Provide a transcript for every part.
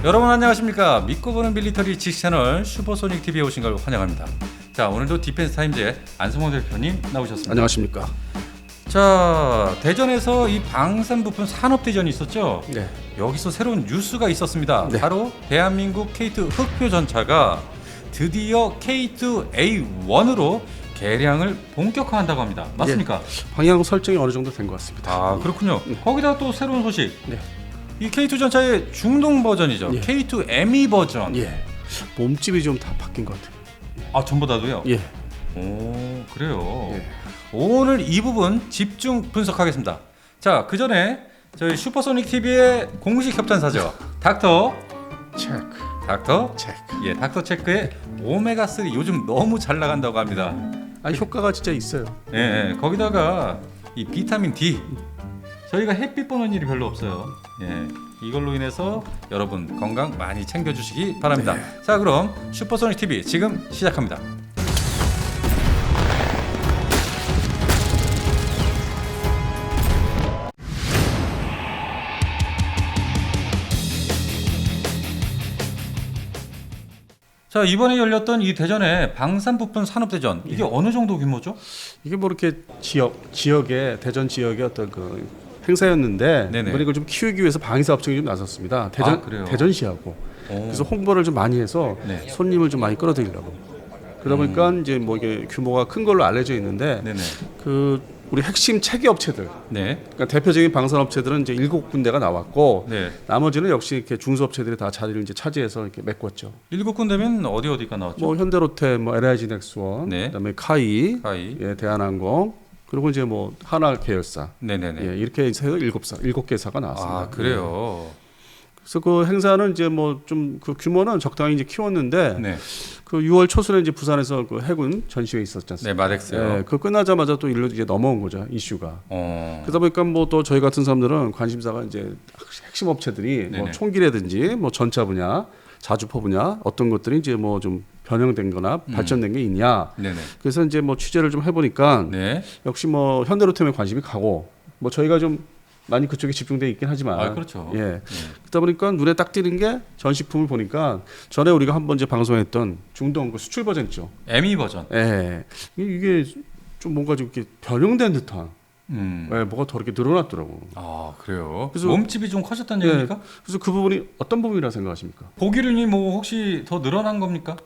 여러분 안녕하십니까? 믿고 보는 밀리터리 지식 채널 슈퍼소닉 TV에 오신 걸 환영합니다. 자, 오늘도 디펜스 타임즈의 안성호 대표님 나오셨습니다. 안녕하십니까? 자, 대전에서 이 방산부품 산업대전이 있었죠? 네. 여기서 새로운 뉴스가 있었습니다. 네. 바로 대한민국 K2 흑표 전차가 드디어 K2A1으로 개량을 본격화한다고 합니다. 맞습니까? 방향 설정이 어느 정도 된 것 같습니다. 아, 그렇군요. 거기다 또 새로운 소식. 네. 이 K2 전차의 중동 버전이죠. 예. K2ME 버전. 예. 몸집이 좀 다 바뀐 것 같아요. 아, 전부 다도요? 예. 오, 그래요. 예. 오늘 이 부분 집중 분석하겠습니다. 자, 그 전에 저희 슈퍼소닉 TV의 공식 협찬사죠. 닥터 체크. 예, 닥터 체크의 오메가 3 요즘 너무 잘 나간다고 합니다. 아, 효과가 진짜 있어요. 예, 예, 거기다가 이 비타민 D 저희가 햇빛 보는 일이 별로 없어요. 예, 이걸로 인해서 여러분 건강 많이 챙겨주시기 바랍니다. 네. 자, 그럼 슈퍼소닉 TV 지금 시작합니다. 자, 이번에 열렸던 이 대전의 방산부품 산업대전 이게 어느 정도 규모죠? 이게 뭐 이렇게 지역의 대전 지역의 어떤 그 행사였는데 네네. 이번에 이걸 좀 키우기 위해서 방위사업청이 좀 나섰습니다. 아, 그래요? 대전시하고. 오. 그래서 홍보를 좀 많이 해서 네. 손님을 좀 많이 끌어들이려고. 그러다 보니까 이제 뭐 이게 규모가 큰 걸로 알려져 있는데 네네. 그 우리 핵심 체계 업체들, 네. 그러니까 대표적인 방산업체들은 이제 7군데가 나왔고 네. 나머지는 역시 이렇게 중소업체들이 다 자리를 이제 차지해서 이렇게 메꿨죠. 7군데면 어디가 나왔죠? 뭐 현대로템, 뭐 LIG 넥스원, 네. 그다음에 카이, 가이. 예, 대한항공, 그리고 이제 뭐 하나 계열사, 네네네. 예, 이렇게 해서 7개사가 나왔습니다. 아, 그래요. 그래서 그 행사는 이제 뭐 좀 그 규모는 적당히 이제 키웠는데 네. 그 6월 초순에 이제 부산에서 그 해군 전시회 있었지 않습니까? 네, 마덱스요. 예, 그 끝나자마자 또 일로 이제 넘어온 거죠, 이슈가. 어. 그러다 보니까 뭐 또 저희 같은 사람들은 관심사가 이제 핵심 업체들이 네네. 뭐 총기라든지 뭐 전차 분야, 자주포 분야 어떤 것들이 이제 뭐 좀 변형된거나 발전된 게 있냐. 네네. 그래서 이제 뭐 취재를 좀 해보니까 네. 역시 뭐 현대로템에 관심이 가고 뭐 저희가 좀 많이 그쪽에 집중돼 있긴 하지만 아, 그렇죠. 예. 네. 그러다 보니까 눈에 딱 띄는 게 전시품을 보니까 전에 우리가 한번 이제 방송했던 중동 그 수출 버전 있죠. ME 버전. 예. 이게 좀 뭔가 좀 이렇게 변형된 듯한 예, 뭐가 더 이렇게 늘어났더라고. 아, 그래요. 그래서- 몸집이 좀 커졌다는 예. 얘기입니까? 그래서 그 부분이 어떤 부분이라 생각하십니까? 보기륜이 뭐 혹시 더 늘어난 겁니까?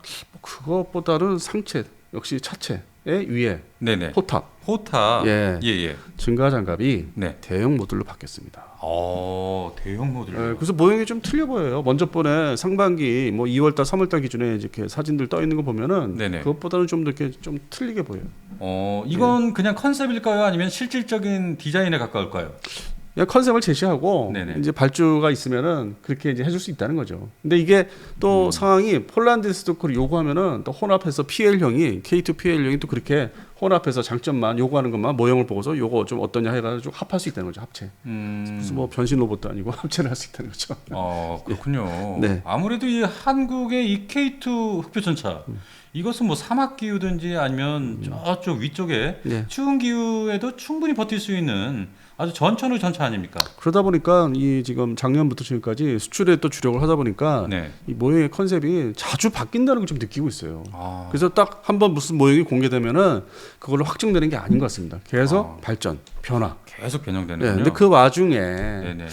그것보다는 상체 역시 차체의 위에 네네. 포탑 포타. 예. 예. 증가 장갑이 네. 대형 모듈로 바뀌었습니다. 대형 모듈. 예, 그래서 모양이 좀 틀려 보여요. 먼저 번에 상반기 뭐 2월달, 3월달 기준에 이렇게 사진들 떠 있는 거 보면은 네네. 그것보다는 좀 더 이렇게 좀 틀리게 보여요. 이건 그냥 컨셉일까요? 아니면 실질적인 디자인에 가까울까요? 그냥 컨셉을 제시하고 네네. 이제 발주가 있으면은 그렇게 이제 해줄 수 있다는 거죠. 근데 이게 또 상황이 폴란드에서도 그걸 요구하면은 또 혼합해서 PL형이 K2 PL형이 또 그렇게 혼합해서 장점만 요구하는 것만 모형을 보고서 요거 좀 어떠냐 해가지고 합할 수 있다는 거죠. 합체. 그래서 뭐 변신 로봇도 아니고 합체를 할 수 있다는 거죠. 그렇군요. 네. 아무래도 이 한국의 이 K2 흑표 전차 이것은 뭐 사막 기후든지 아니면 저쪽 위쪽에 네. 추운 기후에도 충분히 버틸 수 있는 아주 전천후 전차 아닙니까? 그러다 보니까 이 지금 작년부터 지금까지 수출에 또 주력을 하다 보니까 네. 이 모형의 컨셉이 자주 바뀐다는 걸 좀 느끼고 있어요. 아, 그래서 딱 한번 무슨 모형이 공개되면은 그걸로 확정되는 게 아닌 것 같습니다. 계속 발전, 변화. 계속 네, 변형되는군요. 근데 그 와중에 네네.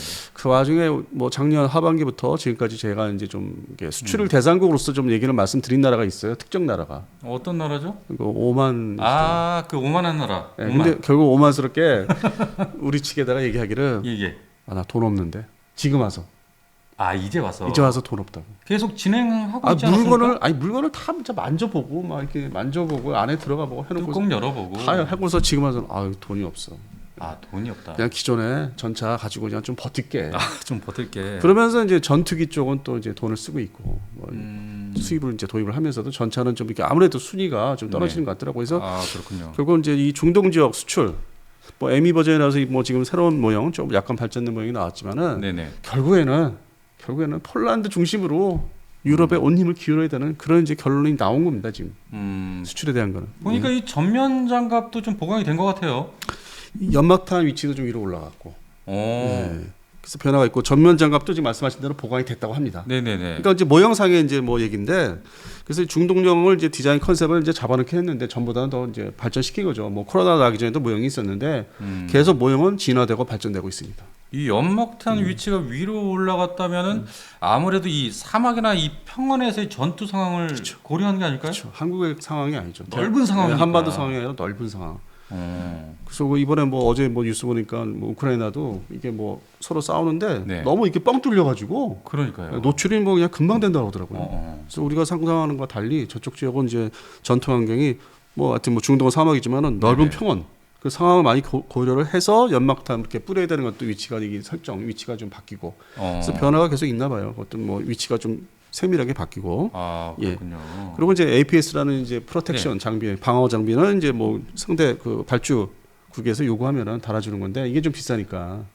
뭐 작년 하반기부터 지금까지 제가 이제 좀 이렇게 수출을 대상국으로서 좀 얘기를 말씀드린 나라가 있어요. 특정 나라가. 어떤 나라죠? 그 오만. 그 오만한 나라. 네, 오만. 근데 결국 오만스럽게 우리 측에다가 얘기하기를 예. 나 돈 없는데 지금 와서 이제 와서 돈 없다고. 계속 진행하고 있지 않았습니까? 물건을 다 진짜 만져보고 막 이렇게 만져보고 안에 들어가 보고 해놓고 뚜껑 열어보고. 다 하고서 지금 와서 돈이 없어. 돈이 없다. 그냥 기존에 전차 가지고 그냥 좀 버틸게. 좀 버틸게. 그러면서 이제 전투기 쪽은 또 이제 돈을 쓰고 있고 뭐 수입을 이제 도입을 하면서도 전차는 좀 이렇게 아무래도 순위가 좀 떨어지는 것 같더라고요. 그래서 그렇군요. 결국 이제 이 중동 지역 수출 뭐 ME 버전이라서 뭐 지금 새로운 모형 좀 약간 발전된 모형이 나왔지만은 네네. 결국에는 폴란드 중심으로 유럽에 온 힘을 기울여야 되는 그런 이제 결론이 나온 겁니다 지금 수출에 대한 거는. 보니까 이 전면 장갑도 좀 보강이 된 것 같아요. 이 연막탄 위치도 좀 위로 올라갔고. 네. 그래서 변화가 있고 전면 장갑도 지금 말씀하신 대로 보강이 됐다고 합니다. 네네네. 그러니까 이제 모형상의 이제 뭐 얘기인데 그래서 중동령을 이제 디자인 컨셉을 이제 잡아놓게 했는데 전보다는 더 이제 발전시킨 거죠. 뭐 코로나 나기 전에도 모형이 있었는데 계속 모형은 진화되고 발전되고 있습니다. 이 연막탄 위치가 위로 올라갔다면은 아무래도 이 사막이나 이 평원에서의 전투 상황을 고려한 게 아닐까요? 그렇죠. 한국의 상황이 아니죠. 넓은 상황이니까. 한반도 상황이 아니라 넓은 상황. 그래서 이번에 뭐 어제 뭐 뉴스 보니까 뭐 우크라이나도 이게 뭐 서로 싸우는데 네. 너무 이렇게 뻥 뚫려가지고 그러니까요. 노출이 뭐 그냥 금방 된다고 하더라고요. 그래서 우리가 상상하는 것과 달리 저쪽 지역은 이제 전투 환경이 뭐 하여튼 뭐 중동은 사막이지만은 넓은 네네. 평원 그 상황을 많이 고려를 해서 연막탄 이렇게 뿌려야 되는 것도 위치가 이게 설정 위치가 좀 바뀌고 그래서 변화가 계속 있나 봐요. 어떤 뭐 위치가 좀 세밀하게 바뀌고. 아 그렇군요. 네. 그리고 이제 APS라는 이제 프로텍션 장비, 방어 장비는 이제 뭐 상대 그 발주국에서 요구하면은 달아주는 건데 이게 좀 비싸니까.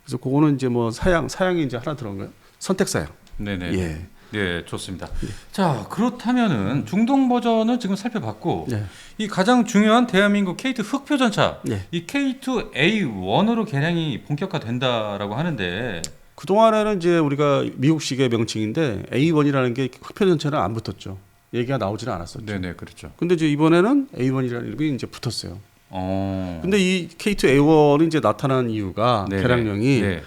그래서 그거는 이제 뭐 사양이 이제 하나 들어간 거예요. 선택 사양. 네네. 예. 네, 좋습니다. 자, 그렇다면은 중동 버전은 지금 살펴봤고 네. 이 가장 중요한 대한민국 K2 흑표 전차, 네. 이 K2A1으로 개량이 본격화된다라고 하는데 그 동안에는 이제 우리가 미국식의 명칭인데 A1이라는 게 흑표 전차는 안 붙었죠. 얘기가 나오지는 않았었죠. 네네, 그렇죠. 근데 이제 이번에는 A1이라는 이름이 이제 붙었어요. 어. 근데 이 K2A1이 이제 나타난 이유가 네네. 개량령이 네.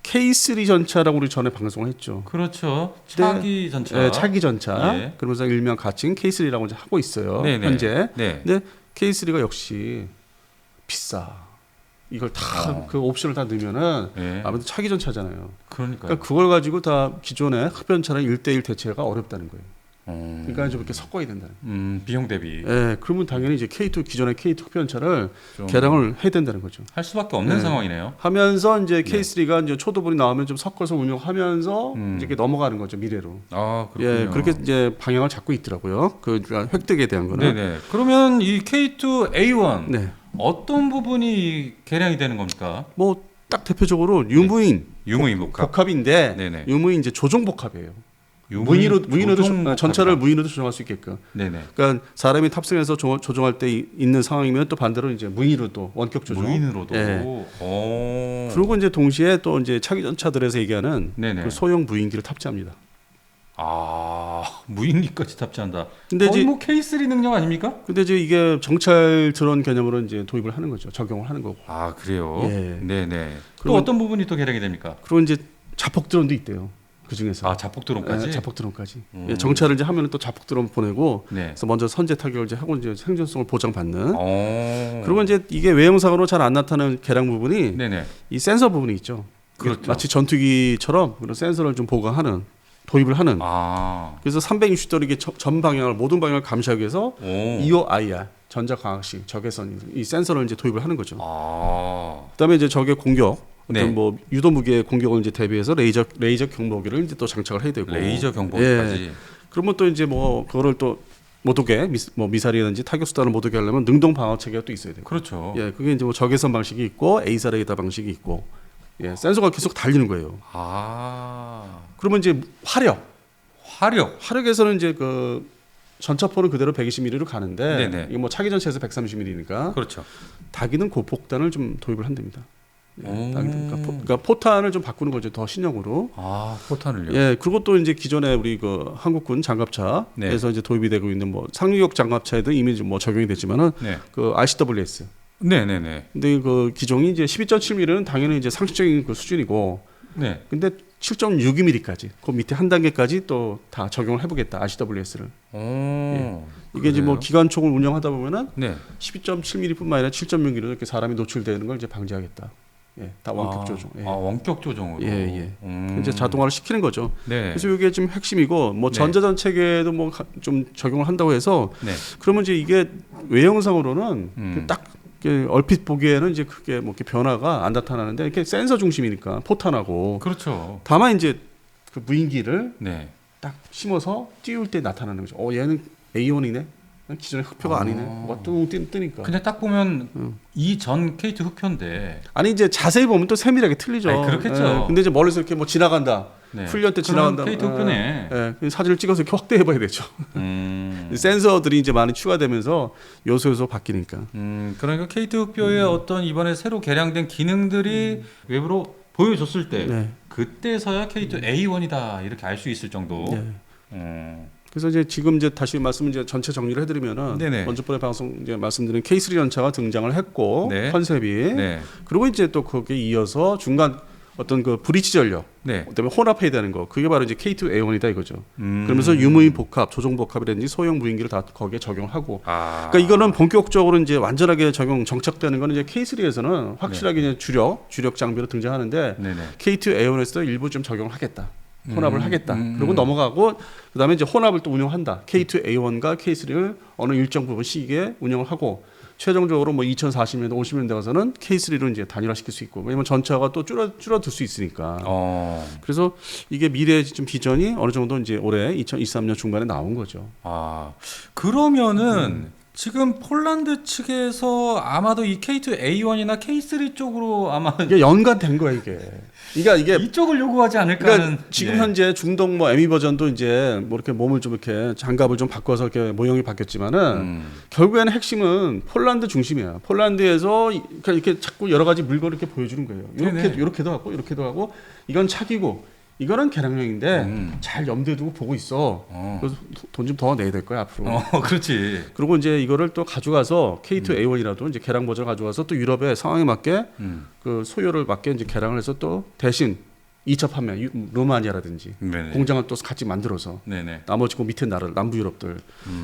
K3 전차라고 우리 전에 방송을 했죠. 그렇죠. 차기 전차. 네, 차기 전차. 예. 그러면서 일명 가칭 K3라고 이제 하고 있어요. 네네. 현재. 네. 근데 K3가 역시 비싸. 이걸 다 그 옵션을 다 넣으면은 네. 아무래도 차기 전차잖아요. 그러니까요. 그러니까 그걸 가지고 다 기존의 흡연차랑 1대1 대체가 어렵다는 거예요. 어. 그러니까 좀 이렇게 섞어야 된다는 거예요. 비용 대비 예, 그러면 당연히 이제 K2 기존의 K2 흡연차를 좀 개량을 해야 된다는 거죠. 할 수밖에 없는 네. 상황이네요. 하면서 이제 K3가 이제 초도불이 나오면 좀 섞어서 운영하면서 음. 이렇게 넘어가는 거죠, 미래로. 아, 그렇군요. 예, 그렇게 이제 방향을 잡고 있더라고요. 그 획득에 대한 거는. 네네. 그러면 이 K2A1 네. 어떤 부분이 개량이 되는 겁니까? 뭐 딱 대표적으로 유무인 유무인 복합. 복합인데 네네. 유무인 이제 조종 복합이에요. 유무인 무인으로 조종 전차를 복합이다. 무인으로도 조종할 수 있게끔. 네네. 그러니까 사람이 탑승해서 조종할 때 있는 상황이면 또 반대로 이제 무인으로도 원격 조종. 무인으로도. 예. 오. 그리고 이제 동시에 또 이제 차기 전차들에서 얘기하는 네네. 그 소형 무인기를 탑재합니다. 아, 무인기까지 탑재한다. 근데 거의 이제 뭐 K3 능력 아닙니까? 근데 이제 이게 정찰 드론 개념으로 이제 도입을 하는 거죠. 적용을 하는 거고. 아, 그래요. 예. 네네. 또 그리고- 어떤 부분이 또 개량이 됩니까? 그리고 이제 자폭 드론도 있대요. 그 중에서. 아, 자폭 드론까지. 자폭 드론까지. 예, 정찰을 이제 하면은 또 자폭 드론 보내고 네. 그래서 먼저 선제 타격을 이제 하고 이제 생존성을 보장받는. 어. 그리고 이제 이게 외형상으로 잘 안 나타나는 개량 부분이 네네. 이 센서 부분이 있죠. 그렇죠. 마치 전투기처럼 그런 센서를 좀 보강하는 도입을 하는. 아. 그래서 360도 이게 전 방향을 모든 방향을 감시하기 위해서 오. EOIR 전자 광학식 적외선 이 센서를 이제 도입을 하는 거죠. 아. 그다음에 이제 적의 공격 어떤 네. 뭐 유도 무기의 공격을 이제 대비해서 레이저 경보기를 이제 또 장착을 해야 되고. 레이저 경보까지. 예. 그러면 또 이제 뭐 그거를 또 못 오게 미사일이든지 타격 수단을 못 오게 하려면 능동 방어 체계가 또 있어야 되고. 그렇죠. 예, 그게 이제 뭐 적외선 방식이 있고 에이사 레이더 방식이 있고. 예, 센서가 계속 달리는 거예요. 아. 그러면 이제 화력. 화력에서는 이제 그 전차포는 그대로 120mm로 가는데 네네. 이게 뭐 차기 전차에서 130mm니까 그렇죠. 다기는 고폭탄을 좀 도입을 한답니다. 예, 오. 그러니까 포탄을 좀 바꾸는 거죠. 더 신형으로. 아, 포탄을요. 예, 그리고 또 이제 기존에 우리 그 한국군 장갑차에서 네. 이제 도입이 되고 있는 뭐 상륙용 장갑차에도 이미 좀 뭐 적용이 됐지만은 네. 그 RCWS. 네네네. 근데 그 기종이 이제 12.7mm는 당연히 이제 상식적인 그 수준이고, 네. 근데 7.62mm까지 그 밑에 한 단계까지 또 다 적용을 해보겠다 RCWS를. 오. 이게 이제 뭐 그래요? 기관총을 운영하다 보면은 네. 12.7mm뿐만 아니라 7.6mm로 이렇게 사람이 노출되는 걸 이제 방지하겠다. 예, 다 원격 조종. 예. 아, 원격 조종으로. 예, 예. 이제 자동화를 시키는 거죠. 네. 그래서 이게 지금 핵심이고 뭐 네. 전자전 체계도 뭐 좀 적용을 한다고 해서 네. 그러면 이제 이게 외형상으로는 음. 딱 이렇게 얼핏 보기에는 이제 크게 뭐 이렇게 변화가 안 나타나는데 이렇게 센서 중심이니까 포탄하고 그렇죠. 다만 이제 그 무인기를 네. 딱 심어서 띄울 때 나타나는 거죠. 얘는 A1이네. 기존의 흑표가 아니네. 뭐 뜨니까. 근데 딱 보면 이 전 K2 흑표인데. 아니 이제 자세히 보면 또 세밀하게 틀리죠. 아니, 그렇겠죠. 예, 근데 이제 멀리서 이렇게 뭐 지나간다. 네. 훈련 때 지나간다. K2 흑표네. 예, 예, 사진을 찍어서 이렇게 확대해봐야 되죠. 센서들이 이제 많이 추가되면서 요소 바뀌니까. 그러니까 K2 흑표의 어떤 이번에 새로 개량된 기능들이 외부로 보여줬을 때 네. 그때서야 K2A1이다 이렇게 알 수 있을 정도. 네. 그래서 이제 지금 이제 다시 말씀 이제 전체 정리를 해드리면은 네네. 먼저 번에 방송 이제 말씀드린 K3 전차가 등장을 했고 네. 컨셉이 네. 그리고 이제 또 거기에 이어서 중간 어떤 그 브릿지 전력 네. 그다음에 혼합해야 되는 거 그게 바로 이제 K2A1이다 이거죠. 그러면서 유무인 복합, 조종 복합이라든지 소형 무인기를 다 거기에 적용하고. 그러니까 이거는 본격적으로 이제 완전하게 적용 정착되는 거는 이제 K3에서는 확실하게 이제 주력 장비로 등장하는데 네네. K2A1에서도 일부 좀 적용하겠다. 혼합을 하겠다. 그리고 넘어가고 그다음에 이제 혼합을 또 운영한다. K2A1과 K3를 어느 일정 부분 시기에 운영을 하고 최종적으로 뭐 2040년대 50년대 가서는 K3로 이제 단일화시킬 수 있고 왜냐면 전차가 또 줄어들 수 있으니까. 그래서 이게 미래의 좀 비전이 어느 정도 이제 올해 2023년 중반에 나온 거죠. 그러면은 지금 폴란드 측에서 아마도 이 K2A1이나 K3 쪽으로 아마 이게 연관된 거야 이게. 그러니까 이게 이쪽을 요구하지 않을까 그러니까 하는. 지금 현재 중동 뭐 ME 버전도 이제 뭐 이렇게 몸을 좀 이렇게 장갑을 좀 바꿔서 이렇게 모형이 바뀌었지만은 결국에는 핵심은 폴란드 중심이야. 폴란드에서 이렇게 자꾸 여러 가지 물건을 이렇게 보여주는 거예요. 이렇게도 하고 이렇게도 하고 이건 차기고 이거는 개량형인데 잘 염두에 두고 보고 있어. 그래서 돈 좀 더 내야 될 거야 앞으로. 그렇지. 그리고 이제 이거를 또 가져가서 K2A1이라도 이제 개량 버전 가져가서 또 유럽의 상황에 맞게 그 소요를 맞게 이제 개량을 해서 또 대신 2차 판매 루마니아라든지 네네. 공장을 또 같이 만들어서 네네. 나머지 그 밑에 나라 남부 유럽들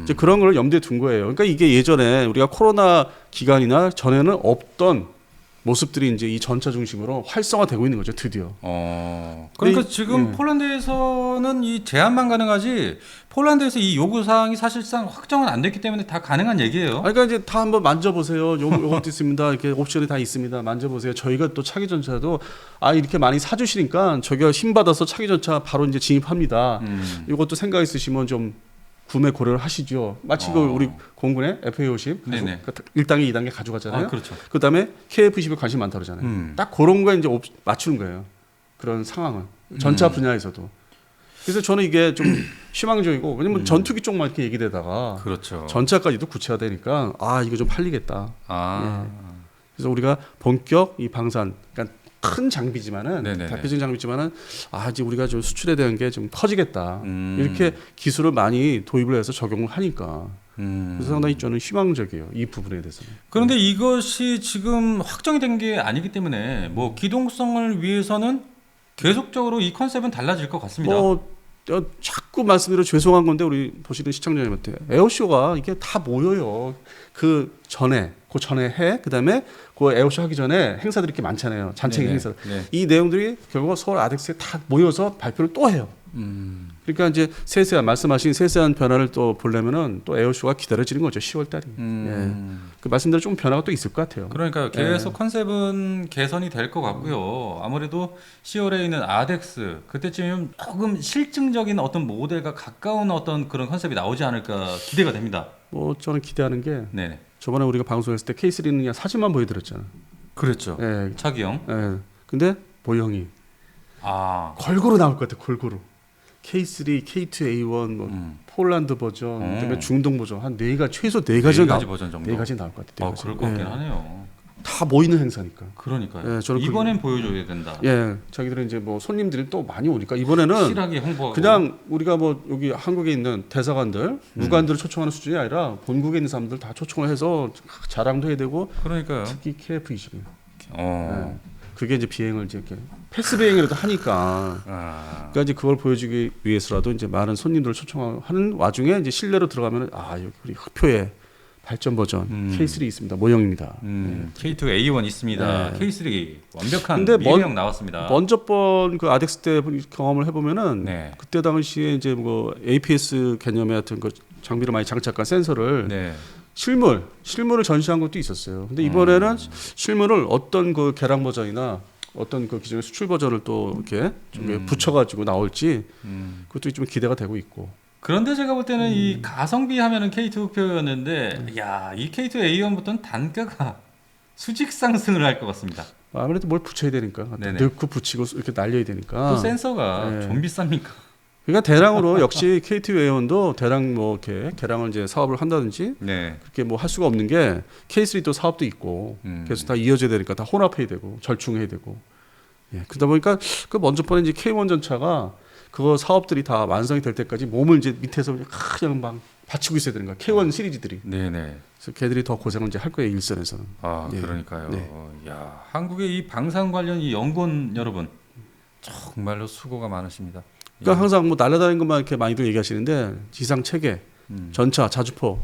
이제 그런 걸 염두에 둔 거예요. 그러니까 이게 예전에 우리가 코로나 기간이나 전에는 없던 모습들이 이제 이 전차 중심으로 활성화되고 있는 거죠, 드디어. 그러니까 지금 폴란드에서는 이 제한만 가능하지 폴란드에서 이 요구 사항이 사실상 확정은 안 됐기 때문에 다 가능한 얘기예요. 그러니까 이제 다 한번 만져보세요. 요것도 있습니다. 이렇게 옵션이 다 있습니다. 만져보세요. 저희가 또 차기 전차도 이렇게 많이 사주시니까 저희가 힘 받아서 차기 전차 바로 이제 진입합니다. 이것도 생각 있으시면 좀 구매 고려를 하시죠. 마치 그 우리 공군의 FA50 1단계, 2단계 가져갔잖아요. 그렇죠. 그다음에 KF-10에 관심 많다 그러잖아요. 딱 그런 거에 이제 맞추는 거예요. 그런 상황을 전차 분야에서도. 그래서 저는 이게 좀 희망적이고 왜냐면 전투기 쪽만 이렇게 얘기되다가 그렇죠. 전차까지도 구체화되니까 이거 좀 팔리겠다. 그래서 우리가 본격 이 방산, 그러니까 큰 장비지만은 대표적인 장비지만은 이제 우리가 좀 수출에 대한 게 좀 커지겠다. 이렇게 기술을 많이 도입을 해서 적용을 하니까. 그래서 상당히 저는 희망적이에요. 이 부분에 대해서는. 그런데 이것이 지금 확정이 된 게 아니기 때문에 뭐 기동성을 위해서는 계속적으로 이 컨셉은 달라질 것 같습니다. 자꾸 말씀드려 죄송한 건데 우리 보시는 시청자님한테 에어쇼가 이게 다 모여요. 그 전에 해 그다음에 그 에어쇼 하기 전에 행사들이 이렇게 많잖아요. 잔챙이 행사. 이 내용들이 결국 서울 아덱스에 다 모여서 발표를 또 해요. 그러니까 이제 말씀하신 세세한 변화를 또 보려면은 또 에어쇼가 기다려지는 거죠. 10월 달이. 그 말씀대로 좀 변화가 또 있을 것 같아요. 그러니까 계속 컨셉은 개선이 될 것 같고요. 아무래도 10월에 있는 아덱스 그때쯤이면 조금 실증적인 어떤 모델과 가까운 어떤 그런 컨셉이 나오지 않을까 기대가 됩니다. 뭐 저는 기대하는 게 저번에 우리가 방송했을 때 K3는 그냥 사진만 보여드렸잖아. 그렇죠. 차기형. 근데 모형이 골고루 나올 것 같아. 골고루. K3, K2A1, 뭐 폴란드 버전, 그다음에 중동 버전 한 최소 네 가지 버전 정도. 4가지 나올 것 같아요. 그럴 것 같긴 하네요. 다 모이는 행사니까. 그러니까요. 이번엔 보여줘야 된다. 자기들은 이제 뭐 손님들이 또 많이 오니까 이번에는 확실하게 홍보하고. 그냥 우리가 뭐 여기 한국에 있는 대사관들, 무관들을 초청하는 수준이 아니라 본국에 있는 사람들 다 초청을 해서 자랑도 해야 되고. 그러니까요. 특히 KF-20. 그게 이제 비행을 이제 이렇게 패스 비행이라도 하니까. 그러니까 이제 그걸 보여주기 위해서라도 이제 많은 손님들을 초청하는 와중에 이제 실내로 들어가면 여기 우리 흑표에 발전 버전 K3 있습니다. 모형입니다. K2A1 있습니다. K3 완벽한 미래형 나왔습니다. 먼저 번 그 아덱스 때 경험을 해보면은 그때 당시에 이제 뭐 APS 개념의 하여튼 그 장비를 많이 장착한 센서를 실물을 전시한 것도 있었어요. 근데 이번에는 실물을 어떤 그 개량 버전이나 어떤 그 기존의 수출 버전을 또 이렇게 좀 붙여가지고 나올지 그것도 좀 기대가 되고 있고. 그런데 제가 볼 때는 이 가성비 하면은 K2 흑표였는데, 이 K2A1부터는 단가가 수직 상승을 할 것 같습니다. 아무래도 뭘 붙여야 되니까 넣고 붙이고 이렇게 날려야 되니까. 또 센서가 좀 비쌉니까? 그러니까 대량으로 역시 K2A1도 대량 뭐 이렇게 개량을 이제 사업을 한다든지 그렇게 뭐 할 수가 없는 게 K3도 사업도 있고 계속 다 이어져야 되니까 다 혼합해야 되고 절충해야 되고 예, 그러다 보니까 그 먼저 번에 이제 K1 전차가 그거 사업들이 다 완성이 될 때까지 몸을 이제 밑에서 그냥 막 받치고 있어야 되는 거야. K1 시리즈들이. 네네. 그래서 걔들이 더 고생을 이제 할 거예요, 일선에서는. 아 예. 그러니까요. 네. 야 한국의 이 방산 관련 이 연구원 여러분 정말로 수고가 많으십니다. 그러니까 항상 뭐 날아다니는 것만 이렇게 많이들 얘기하시는데 지상 체계, 전차, 자주포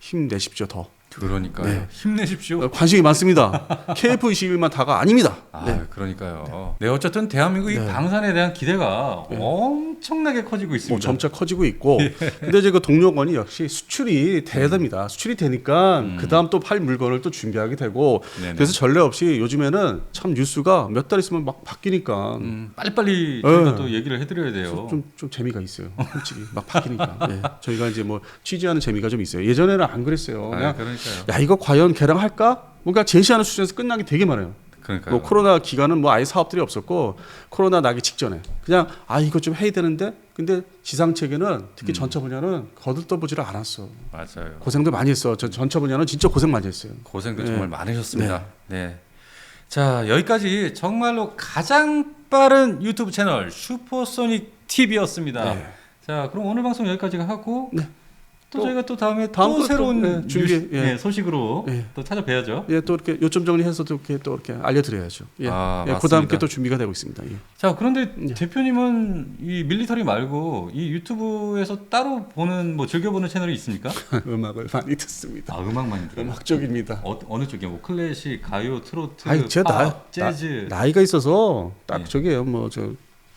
힘내십시오 더. 그러니까요. 네. 힘내십시오. 관심이 많습니다. KF-21만 다가 아닙니다. 아, 네. 그러니까요. 네, 어쨌든 대한민국 이 네. 방산에 대한 기대가 엄청나게 커지고 있습니다. 뭐 점차 커지고 있고, 근데 이제 그 동력원이 역시 수출이 대답니다. 수출이 되니까 그 다음 또 팔 물건을 또 준비하게 되고, 네네. 그래서 전례 없이 요즘에는 참 뉴스가 몇 달 있으면 막 바뀌니까 빨리빨리 저희가 네. 또 얘기를 해드려야 돼요. 좀 재미가 있어요. 솔직히 막 바뀌니까. 예. 저희가 이제 뭐 취재하는 재미가 좀 있어요. 예전에는 안 그랬어요. 아, 그냥 그러니까요. 야 이거 과연 개량할까? 뭔가 제시하는 수준에서 끝나기 되게 많아요. 그러니까요. 뭐 코로나 기간은 뭐 아예 사업들이 없었고 코로나 나기 직전에 그냥 아 이거 좀 해야 되는데 근데 지상 체계는 특히 전차 분야는 거들떠보지를 않았어. 맞아요. 고생도 많이 했어. 저 전차 분야는 진짜 고생 많이 했어요. 고생도 네. 정말 많으셨습니다. 네. 자 여기까지 정말로 가장 빠른 유튜브 채널 슈퍼소닉 TV였습니다. 네. 자 그럼 오늘 방송 여기까지 하고 네. 또 또 저희가 또 다음에 다음 또 거 또, 새로운 네, 준비, 예. 소식으로 예. 또 찾아뵈야죠. 예, 또 이렇게 요점 정리해서 또 이렇게 알려드려야죠. 예, 아, 예, 맞습니다. 그다음 게 또 준비가 되고 있습니다. 예. 자 그런데 네. 대표님은 이 밀리터리 말고 이 유튜브에서 따로 보는 뭐 즐겨보는 채널이 있습니까? 음악을 많이 듣습니다. 아 음악만 들어요. 음악적입니다. 어느 쪽이요? 뭐 클래식, 가요, 트로트, 아니 제가 팝, 재즈. 나이가 있어서 딱 예. 저기요 뭐 저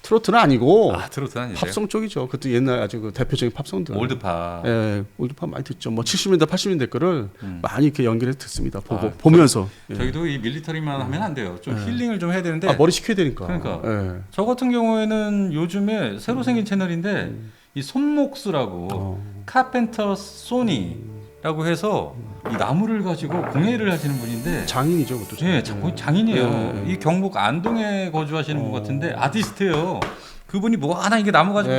트로트는 아니고 아 트로트는 아니세요? 팝송 쪽이죠. 그것도 옛날 아주 그 대표적인 팝송들. 올드팝. 예, 올드팝 많이 듣죠. 뭐 70년대, 80년대 거를 많이 이렇게 연결해서 듣습니다. 보고 아, 보면서. 예. 저희도 이 밀리터리만 하면 안 돼요. 좀 힐링을 좀 해야 되는데. 아 머리 식혀야 되니까. 그러니까. 예. 저 같은 경우에는 요즘에 새로 생긴 채널인데 이 손목수라고 카펜터 소니라고 해서 이 나무를 가지고 공예를 하시는 분인데. 장인이죠, 그것도. 예, 거의 장인이에요. 예. 이 경북 안동에 거주하시는 분 같은데 아티스트예요. 그분이 뭐 하나 이게 나무 가지고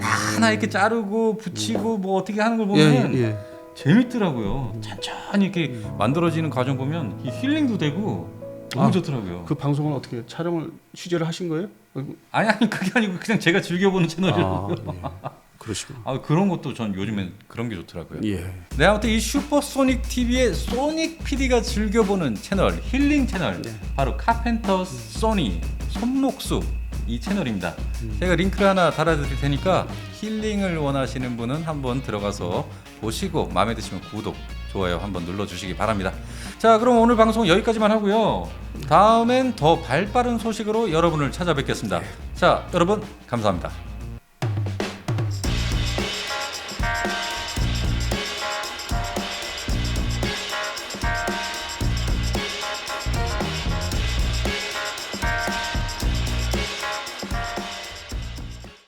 하나 이렇게 자르고 붙이고 뭐 어떻게 하는 걸 보면 예. 재밌더라고요. 천천히 이렇게 만들어지는 과정 보면 이 힐링도 되고 너무 좋더라고요. 그 방송은 어떻게 촬영을 취재를 하신 거예요? 아니 그게 아니고 그냥 제가 즐겨보는 채널이에요. 예. 그러시구나. 아 그런 것도 전 요즘엔 그런 게 좋더라고요. 예. 네 아무튼 이 슈퍼소닉 TV의 소닉 PD가 즐겨보는 채널 힐링 채널 바로 카펜터 소니 손목수 이 채널입니다. 제가 링크를 하나 달아드릴 테니까 힐링을 원하시는 분은 한번 들어가서 보시고 마음에 드시면 구독 좋아요 한번 눌러주시기 바랍니다. 자 그럼 오늘 방송 여기까지만 하고요. 다음엔 더 발빠른 소식으로 여러분을 찾아뵙겠습니다. 자 여러분 감사합니다.